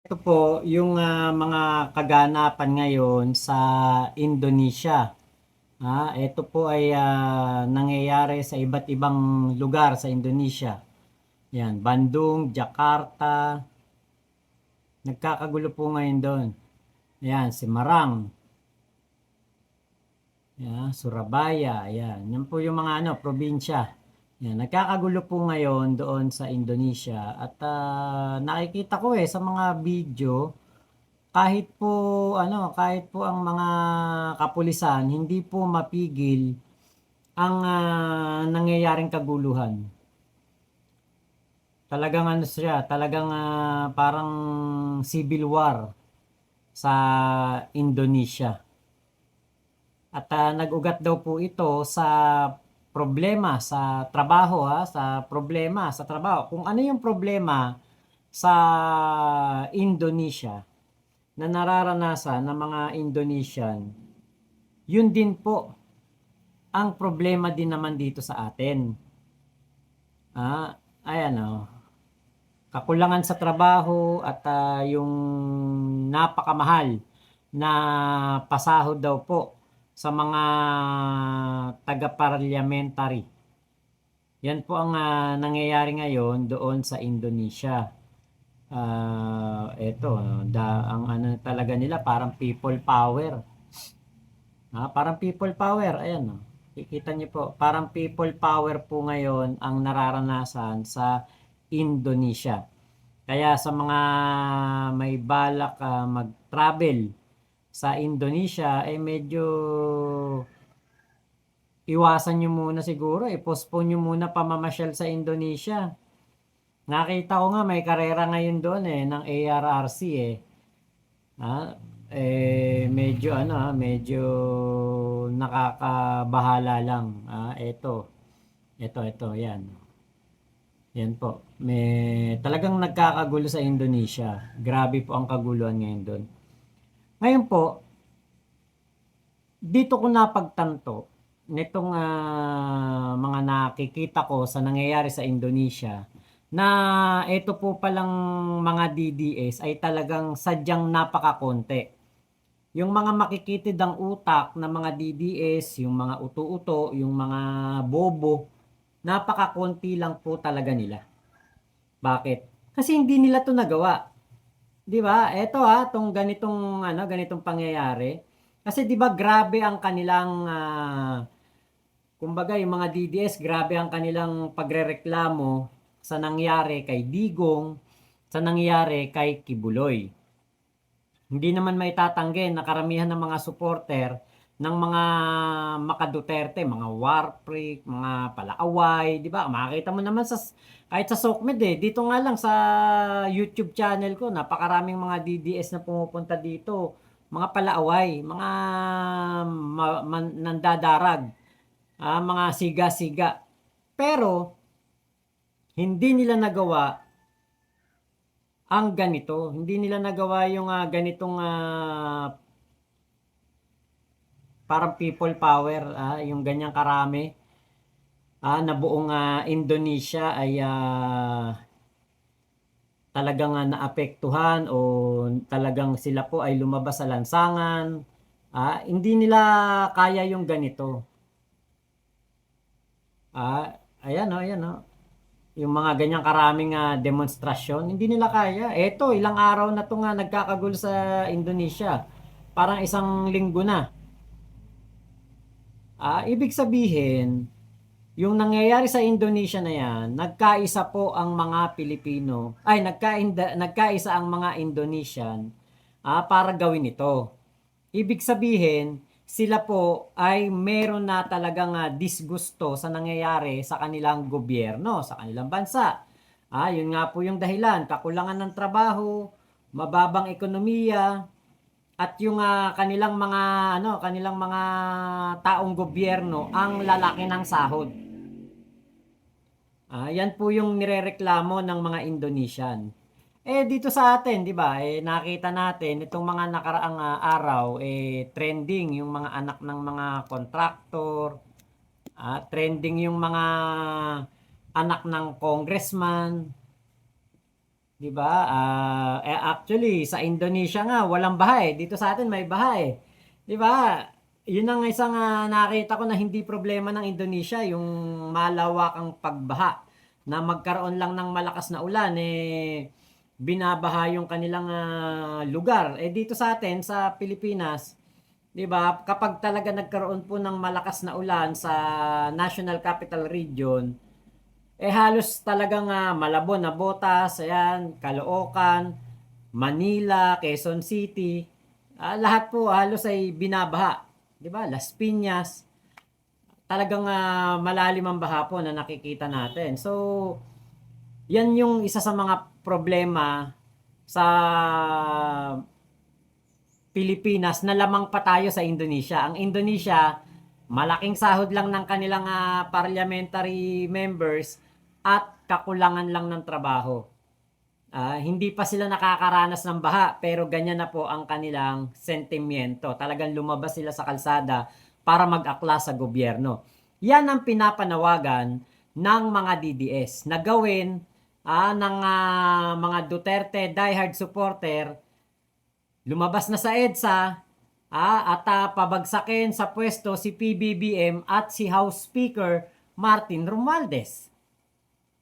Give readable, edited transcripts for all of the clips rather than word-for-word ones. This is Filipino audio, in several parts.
Ito po yung mga kaganapan ngayon sa Indonesia. Ito po ay nangyayari sa iba't ibang lugar sa Indonesia. Yan, Bandung, Jakarta, nagkakagulo po ngayon doon. Yan, Semarang, yan, Surabaya, yan. Yan po yung mga probinsya. Yan, nagkakagulo po ngayon doon sa Indonesia at nakikita ko sa mga video. Kahit po ang mga kapulisan hindi po mapigil ang nangyayaring kaguluhan. Talagang talagang parang civil war sa Indonesia. At nag-ugat daw po ito sa problema sa trabaho, sa problema sa trabaho. Kung ano yung problema sa Indonesia na nararanasan ng mga Indonesian, yun din po ang problema din naman dito sa atin. Ayan kakulangan sa trabaho at yung napakamahal na pasahod daw po sa mga taga-parliamentary. Yan po ang nangyayari ngayon doon sa Indonesia. Eto, ang ano talaga nila parang people power. Parang people power, ayan. Kikita niyo po, parang people power po ngayon ang nararanasan sa Indonesia. Kaya sa mga may balak mag-travel sa Indonesia, medyo iwasan nyo muna siguro, postpone nyo muna pamamasyal sa Indonesia. Nakita ko nga may karera ngayon doon ng ARRC Ah, medyo medyo nakakabahala lang. Ito, yan. Yan po. Talagang nagkakagulo sa Indonesia. Grabe po ang kaguluhan ngayon doon. Ngayon po, dito ko napagtanto nitong mga nakikita ko sa nangyayari sa Indonesia na ito po palang mga DDS ay talagang sadyang napakakonti. Yung mga makikitid ang utak ng mga DDS, yung mga uto-uto, yung mga bobo, napakakonti lang po talaga nila. Bakit? Kasi hindi nila 'to nagawa. 'Di ba? Eto tong ganitong pangyayari. Kasi 'di ba grabe ang kanilang kumbaga yung mga DDS, grabe ang kanilang pagrereklamo sa nangyari kay Digong, sa nangyari kay Kibuloy. Hindi naman maitatanggi na karamihan ng mga supporter ng mga Makaduterte, mga war freak, mga palaaway, 'di ba? Makikita mo naman kahit sa SOCMED dito nga lang sa YouTube channel ko, napakaraming mga DDS na pumupunta dito, mga palaaway, mga nandadarag, mga siga-siga. Pero hindi nila nagawa ang ganito. Hindi nila nagawa yung ganitong parang people power, yung ganyang karami na buong Indonesia ay talagang naapektuhan o talagang sila po ay lumabas sa lansangan. Hindi nila kaya yung ganito. Ayan. Yung mga ganyang karaming demonstrasyon, hindi nila kaya. Eto, ilang araw na 'to nga nagkakagulo sa Indonesia. Parang isang linggo na. Ibig sabihin, yung nangyayari sa Indonesia na yan, nagkaisa po ang mga Pilipino, ay nagkaisa ang mga Indonesian para gawin ito. Ibig sabihin, sila po ay meron na talagang disgusto sa nangyayari sa kanilang gobyerno, sa kanilang bansa. Yun nga po yung dahilan, kakulangan ng trabaho, mababang ekonomiya, at yung kanilang mga taong gobyerno ang lalaki ng sahod. Yan po yung nirereklamo ng mga Indonesian. Dito sa atin, 'di ba? Nakita natin itong mga nakaraang araw trending yung mga anak ng mga kontraktor, trending yung mga anak ng congressman. 'Di ba? Actually sa Indonesia nga walang baha eh. Dito sa atin may baha eh. 'Di ba? 'Yun ang isang nakita ko na hindi problema ng Indonesia, yung malawakang pagbaha na magkaroon lang ng malakas na ulan eh binabaha yung kanilang lugar. Eh dito sa atin sa Pilipinas, 'di ba? Kapag talaga nagkaroon po ng malakas na ulan sa National Capital Region, eh halos talagang Malabon, Navotas, ayan, Caloocan, Manila, Quezon City, lahat po halos ay binabaha. 'Di ba? Las Piñas, talagang malalim ang baha po na nakikita natin. So, yan yung isa sa mga problema sa Pilipinas na lamang pa tayo sa Indonesia. Ang Indonesia, malaking sahod lang ng kanilang parliamentary members at kakulangan lang ng trabaho. Hindi pa sila nakakaranas ng baha pero ganyan na po ang kanilang sentimiento. Talagang lumabas sila sa kalsada para mag-akla sa gobyerno. Yan ang pinapanawagan ng mga DDS na gawin ng mga Duterte diehard supporter. Lumabas na sa EDSA at pabagsakin sa pwesto si PBBM at si House Speaker Martin Romualdez.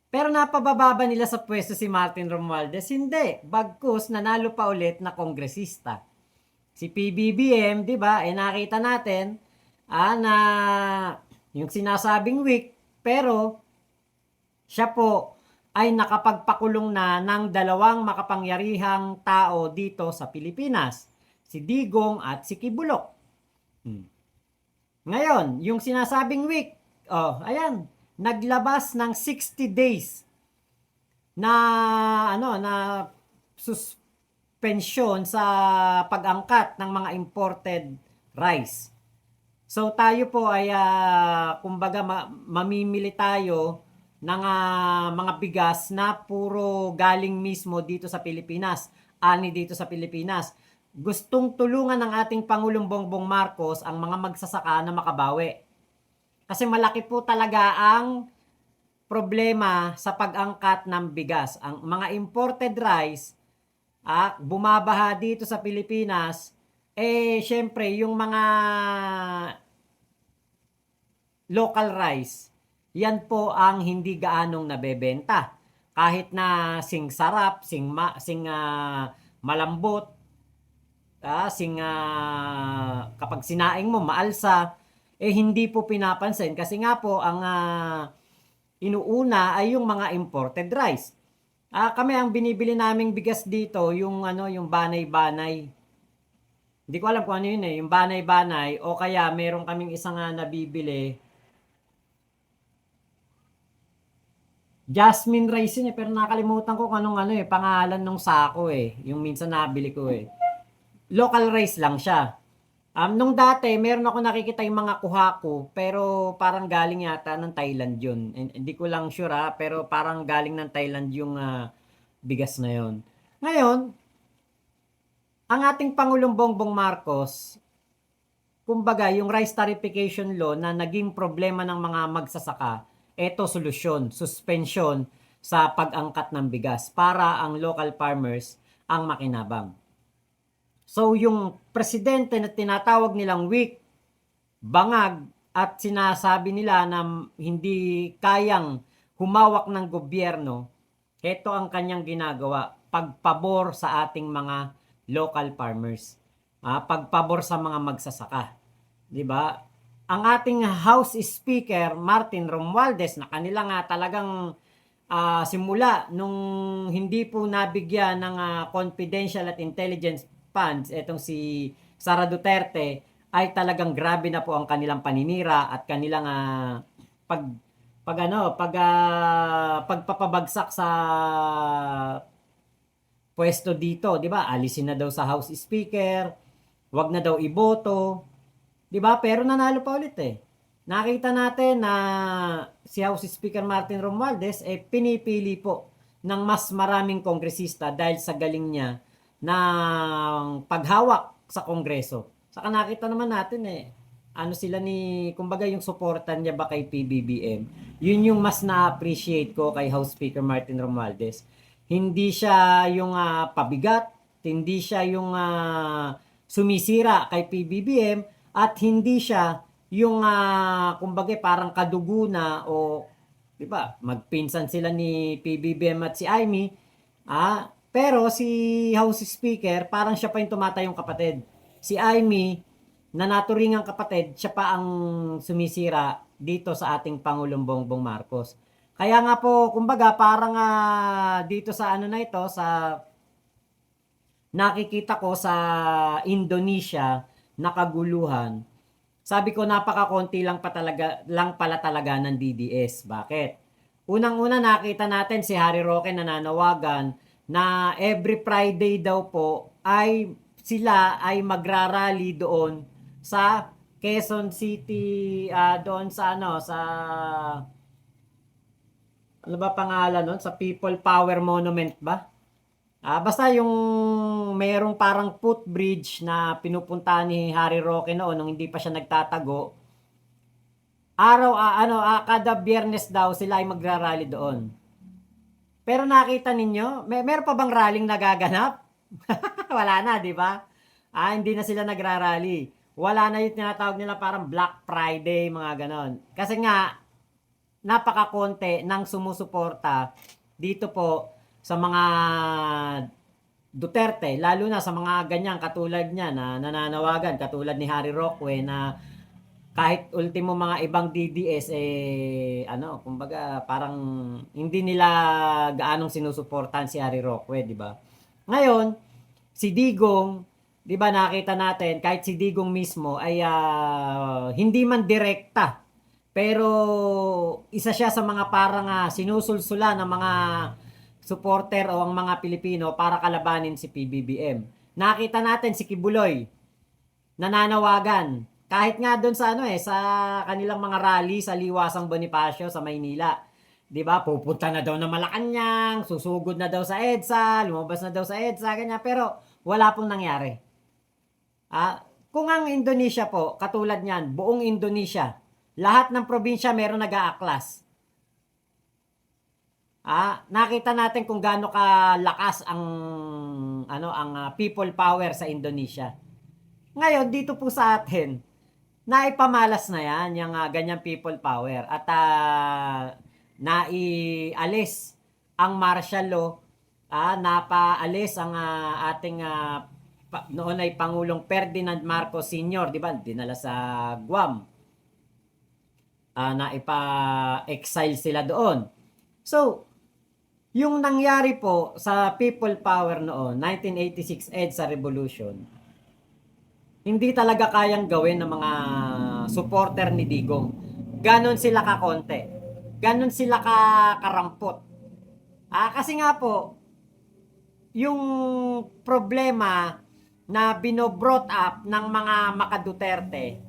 Pero napababa nila sa pwesto si Martin Romualdez? Hindi. Bagkus nanalo pa ulit na kongresista. Si PBBM, 'di ba? Nakita natin na yung sinasabing weak, pero siya po ay nakapagpakulong na ng dalawang makapangyarihang tao dito sa Pilipinas, si Digong at si Kibulok. Ngayon, yung sinasabing weak, ayan, naglabas ng 60 days na suspension sa pag-angkat ng mga imported rice. So tayo po ay kumbaga mamimili tayo ng mga bigas na puro galing mismo dito sa Pilipinas, ani dito sa Pilipinas. Gustong tulungan ng ating Pangulong Bongbong Marcos ang mga magsasaka na makabawi. Kasi malaki po talaga ang problema sa pag-angkat ng bigas. Ang mga imported rice, bumabaha dito sa Pilipinas, syempre, yung mga local rice, yan po ang hindi gaanong nabebenta. Kahit na sing sarap, sing malambot, kapag sinaing mo, maalsa, hindi po pinapansin kasi nga po ang inuuna ay yung mga imported rice. Kami ang binibili naming bigas dito, yung banay-banay. Hindi ko alam kung ano yun yung banay-banay o kaya meron kaming isang nabibili. Jasmine rice yun pero nakalimutan ko kung anong pangalan ng sako yung minsan nabili ko Local rice lang siya. Nung dati, meron ako nakikita yung mga kuhako, pero parang galing yata ng Thailand yun. Hindi ko lang sure pero parang galing ng Thailand yung bigas na yun. Ngayon, ang ating Pangulong Bongbong Marcos, kumbaga yung rice tarification law na naging problema ng mga magsasaka, eto solusyon, suspension sa pag-angkat ng bigas para ang local farmers ang makinabang. So yung presidente na tinatawag nilang weak, bangag at sinasabi nila na hindi kayang humawak ng gobyerno, ito ang kanyang ginagawa, pagpabor sa ating mga local farmers. Pagpabor sa mga magsasaka. 'Di ba? Ang ating House Speaker Martin Romualdez na kanila nga talagang simula nung hindi po nabigyan ng confidential at intelligence funds etong si Sara Duterte ay talagang grabe na po ang kanilang paninira at kanilang pagpapabagsak sa pwesto dito, 'di ba? Alisin na daw sa House Speaker, wag na daw iboto, 'di ba? Pero nanalo pa ulit Nakita natin na si House Speaker Martin Romualdez pinipili po ng mas maraming kongresista dahil sa galing niya ng paghawak sa Kongreso. Saka nakita naman natin ano sila kumbaga yung suportan niya ba kay PBBM. Yun yung mas na-appreciate ko kay House Speaker Martin Romualdez. Hindi siya yung pabigat, hindi siya yung sumisira kay PBBM, at hindi siya yung kumbaga parang kadugo na, o 'di ba? Magpinsan sila ni PBBM at si Amy. Pero si House Speaker parang siya pa yung tumatayong kapatid. Si Amy na naturingang kapatid, siya pa ang sumisira dito sa ating Pangulong Bongbong Marcos. Kaya nga po, kumbaga, parang dito sa ano na ito, sa nakikita ko sa Indonesia na kaguluhan, sabi ko napakakonti lang pala talaga ng DDS. Bakit? Unang-una nakita natin si Harry Roque nananawagan na every Friday daw po ay sila ay magrarally doon sa Quezon City, doon sa ano, sa ano ba pangalan nun? Sa People Power Monument ba? Basta yung merong parang footbridge na pinupunta ni Harry Roque noon nung hindi pa siya nagtatago. Kada Biyernes daw sila ay magrarally doon. Pero nakita ninyo, meron pa bang rallying nagaganap? Wala na, di ba? Hindi na sila nagrarally. Wala na yung tinatawag nila parang Black Friday, mga ganon. Kasi nga, napakakonti ng sumusuporta dito po sa mga Duterte, lalo na sa mga ganyan katulad niya na nananawagan, katulad ni Harry Roque na kahit ultimo mga ibang DDS kumbaga parang hindi nila gaanong sinusuportahan si Harry Roque, di ba? Ngayon, si Digong, di ba nakita natin kahit si Digong mismo ay hindi man direkta, pero isa siya sa mga parang sinusulsula ng mga supporter o ang mga Pilipino para kalabanin si PBBM. Nakita natin si Kibuloy nananawagan kahit nga doon sa sa kanilang mga rally sa Liwasang Bonifacio sa Maynila. 'Di ba? Pupunta na daw ng Malacanang, susugod na daw sa EDSA, lumabas na daw sa EDSA, ganyan, pero wala pong nangyari. Kung ang Indonesia po, katulad niyan, buong Indonesia, lahat ng probinsya meron nag-aaklas. Nakita natin kung gaano kalakas ang people power sa Indonesia. Ngayon dito po sa atin, naipamalas na yan, yung ganyang people power, at naialis ang martial law, napaalis ang ating noon ay Pangulong Ferdinand Marcos Sr., di ba? Dinala sa Guam. Naipa-exile sila doon. So, yung nangyari po sa people power noon, 1986 EDSA Revolution, hindi talaga kayang gawin ng mga supporter ni Digong. Ganon sila kakonte. Ganon sila karampot. Kasi nga po, yung problema na binobrot up ng mga makaduterte,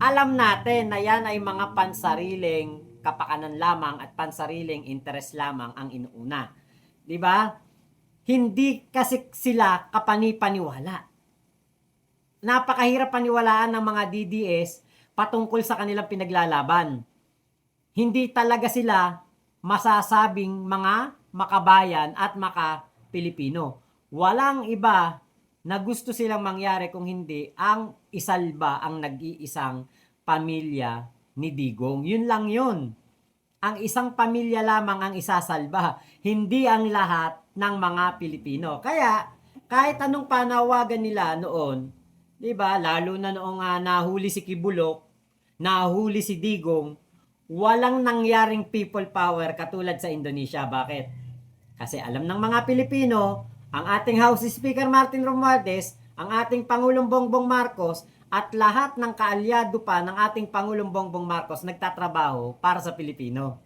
alam natin na yan ay mga pansariling kapakanan lamang at pansariling interes lamang ang inuuna. 'Di ba? Hindi kasi sila kapani-paniwala. Napakahirap paniwalaan ng mga DDS patungkol sa kanilang pinaglalaban. Hindi talaga sila masasabing mga makabayan at maka-Pilipino. Walang iba na gusto silang mangyari kung hindi ang isalba ang nag-iisang pamilya ni Digong. Yun lang yun. Ang isang pamilya lamang ang isasalba, hindi ang lahat ng mga Pilipino. Kaya, kahit anong panawagan nila noon, 'di ba? Lalo na noong nahuli si Kibulok, nahuli si Digong, walang nangyaring people power katulad sa Indonesia. Bakit? Kasi alam ng mga Pilipino, ang ating House Speaker Martin Romualdez, ang ating Pangulong Bongbong Marcos, at lahat ng kaalyado pa ng ating Pangulong Bongbong Marcos nagtatrabaho para sa Pilipino.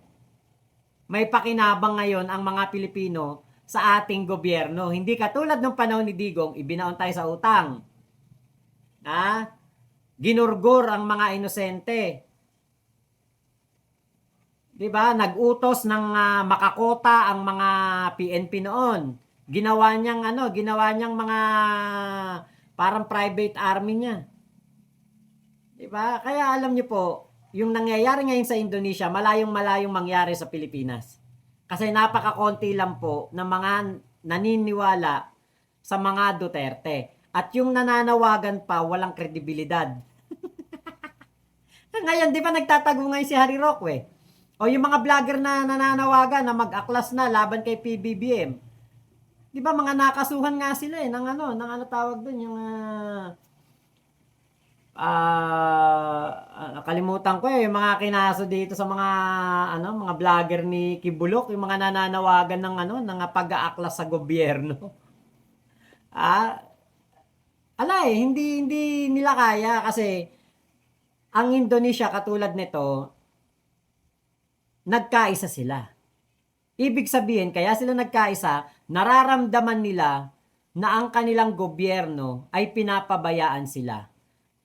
May pakinabang ngayon ang mga Pilipino sa ating gobyerno. Hindi katulad ng panahon ni Digong, ibinaon tayo sa utang. Ginurgur ang mga inosente. 'Di ba? Nag-utos ng makakota ang mga PNP noon. Ginawa niyang mga parang private army niya. 'Di ba? Kaya alam niyo po, yung nangyayari ngayon sa Indonesia, malayong-malayong mangyari sa Pilipinas. Kasi napakakonti lang po ng mga naniniwala sa mga Duterte. At yung nananawagan pa, walang kredibilidad. Ngayon, di ba nagtatago ngayon si Harry Roque? O yung mga vlogger na nananawagan na mag-aklas na laban kay PBBM. Di ba mga nakasuhan nga sila ng ano tawag doon, yung nakalimutan ko yung mga kinaso dito sa mga mga vlogger ni Kibulok, yung mga nananawagan ng ng pag-aaklas sa gobyerno. Ah, hindi nila kaya kasi ang Indonesia katulad nito, nagkaisa sila. Ibig sabihin, kaya sila nagkaisa, nararamdaman nila na ang kanilang gobyerno ay pinapabayaan sila.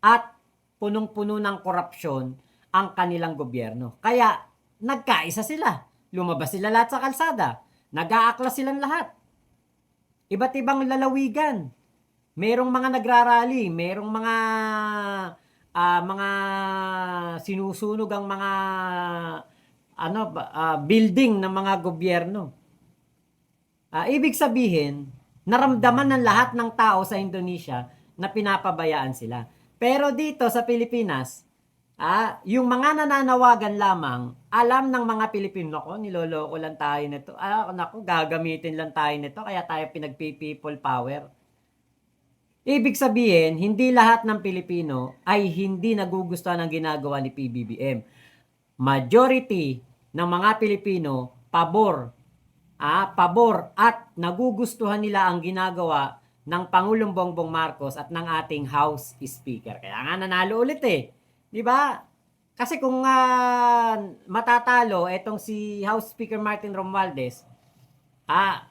At punong-puno ng korupsyon ang kanilang gobyerno. Kaya nagkaisa sila. Lumabas sila lahat sa kalsada. Nag-aaklas silang lahat. Iba't ibang lalawigan. Merong mga nagrarally, merong mga sinusunog ang mga building ng mga gobyerno. Ibig sabihin, naramdaman ng lahat ng tao sa Indonesia na pinapabayaan sila. Pero dito sa Pilipinas, yung mga nananawagan lamang, alam ng mga Pilipino, nako, niloloko lang tayo nito. Nako, gagamitin lang tayo nito, kaya tayo pinag-people power. Ibig sabihin, hindi lahat ng Pilipino ay hindi nagugustuhan ng ginagawa ni PBBM. Majority ng mga Pilipino, pabor at nagugustuhan nila ang ginagawa ng Pangulong Bongbong Marcos at ng ating House Speaker. Kaya nga nanalo ulit eh. 'Di ba? Kasi kung matatalo etong si House Speaker Martin Romualdez, at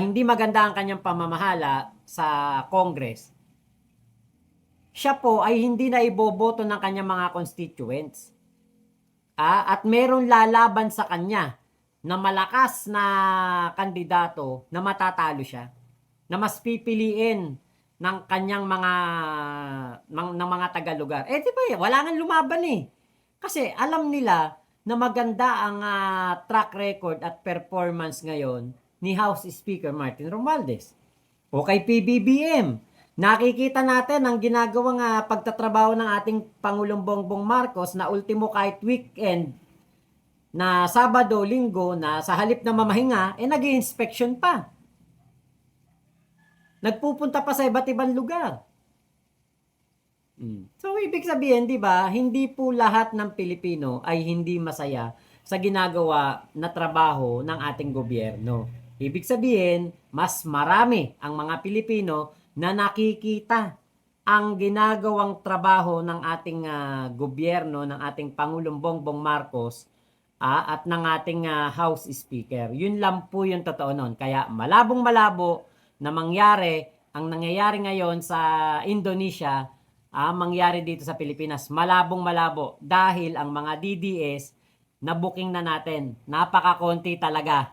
hindi maganda ang kanyang pamamahala sa Congress, siya po ay hindi na iboboto ng kanyang mga constituents. At merong lalaban sa kanya na malakas na kandidato na matatalo siya, na mas pipiliin ng kanyang mga taga-lugar. Di ba, wala nang lumaban eh. Kasi alam nila na maganda ang track record at performance ngayon ni House Speaker Martin Romualdez. O kay PBBM, nakikita natin ang ginagawang pagtatrabaho ng ating Pangulong Bongbong Marcos na ultimo kahit weekend na Sabado, Linggo na sa halip na mamahinga, nag-i-inspection pa. Nagpupunta pa sa iba't ibang lugar. So, ibig sabihin, di ba, hindi po lahat ng Pilipino ay hindi masaya sa ginagawa na trabaho ng ating gobyerno. Ibig sabihin, mas marami ang mga Pilipino na nakikita ang ginagawang trabaho ng ating gobyerno, ng ating Pangulong Bongbong Marcos at ng ating House Speaker. Yun lang po yung totoo nun. Kaya malabong-malabo na mangyari ang nangyayari ngayon sa Indonesia, mangyari dito sa Pilipinas. Malabong-malabo dahil ang mga DDS na booking na natin. Napakakonti talaga.